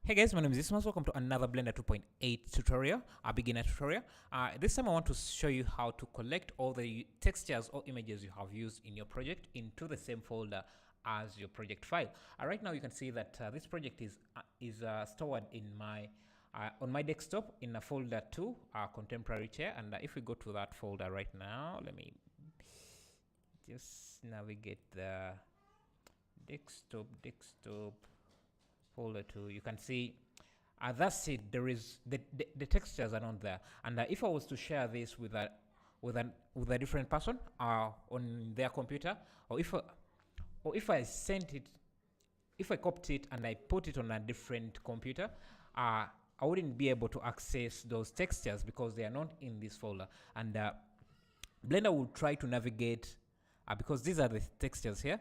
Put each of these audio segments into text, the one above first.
Hey guys, my name is Ismas. Welcome to another Blender 2.8 tutorial, a beginner tutorial. This time I want to show you how to collect all the textures or images you have used in your project into the same folder as your project file. Right now you can see that this project is stored in my on my desktop in a folder 2, contemporary chair. And if we go to that folder right now, let me just navigate the desktop folder 2. You can see that's it. There is the textures are not there. And if I was to share this with a different person on their computer, or if I sent it, if I copied it and I put it on a different computer, I wouldn't be able to access those textures because they are not in this folder. And Blender will try to navigate because these are the textures here.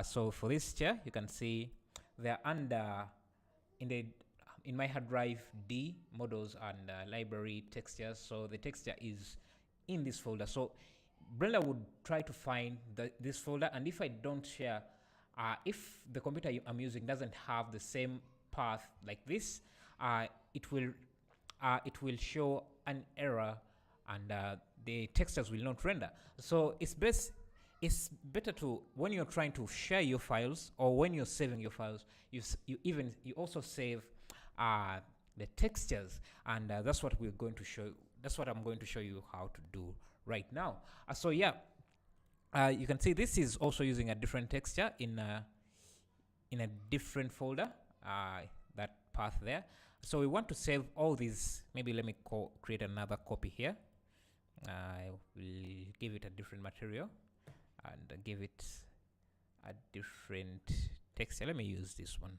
So for this chair, you can see they're under in my hard drive D models and library textures. So the texture is in this folder. So Blender would try to find this folder, and if I don't share, if the computer I'm using doesn't have the same path like this, it will show an error, and the textures will not render. So it's better to, when you're trying to share your files or when you're saving your files, you also save the textures, and that's what we're going to show. That's what I'm going to show you how to do right now. So yeah, you can see this is also using a different texture in a different folder, that path there. So we want to save all these. Maybe let me create another copy here. I will give it a different material and give it a different texture. Let me use this one.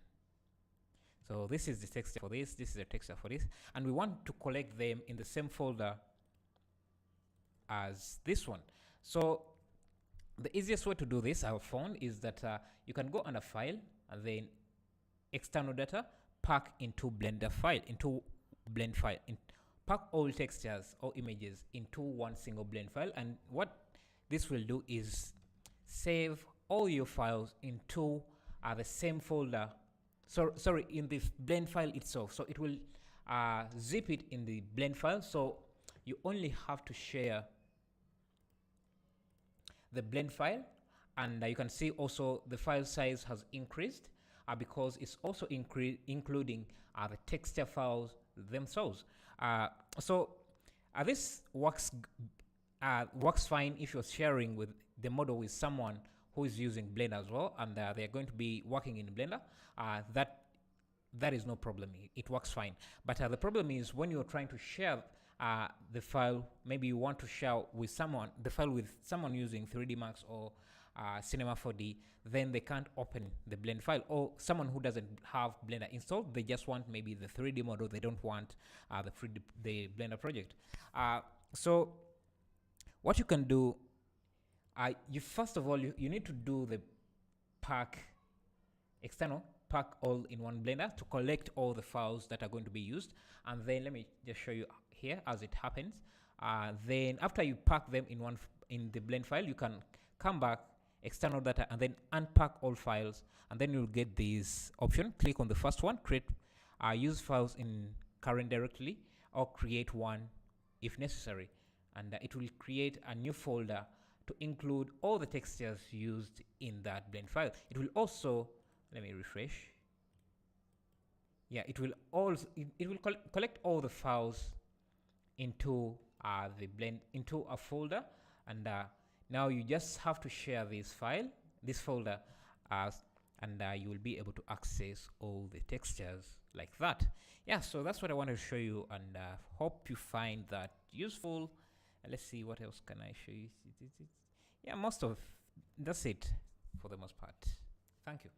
So this is the texture for this is the texture for this, and we want to collect them in the same folder as this one. So the easiest way to do this I've found is that you can go under file and then external data, pack into Blender file, into blend file, pack all textures or images into one single blend file. And what this will do is save all your files into the same folder. So sorry, in the blend file itself. So it will zip it in the blend file. So you only have to share the blend file, and you can see also the file size has increased because it's also including the texture files themselves. So this works fine if you're sharing with the model with someone who is using Blender as well, and they're going to be working in Blender. That is no problem. It works fine. But the problem is when you're trying to share the file, maybe you want to share with the file with someone using 3D Max or Cinema 4D, then they can't open the blend file, or someone who doesn't have Blender installed, they just want maybe the 3D model, they don't want the Blender project. So what you can do, you first of all, you need to do the external pack all in one Blender to collect all the files that are going to be used. And then let me just show you here as it happens. Then after you pack them in the blend file, you can come back, external data, and then unpack all files, and then you'll get this option. Click on the first one, create use files in current directory, or create one if necessary, and it will create a new folder to include all the textures used in that blend file. It will also, let me refresh. Yeah, it will also collect all the files into into a folder, and now you just have to share this folder, and you will be able to access all the textures like that. Yeah, so that's what I wanted to show you, and hope you find that useful. Let's see, what else can I show you? Yeah, that's it for the most part. Thank you.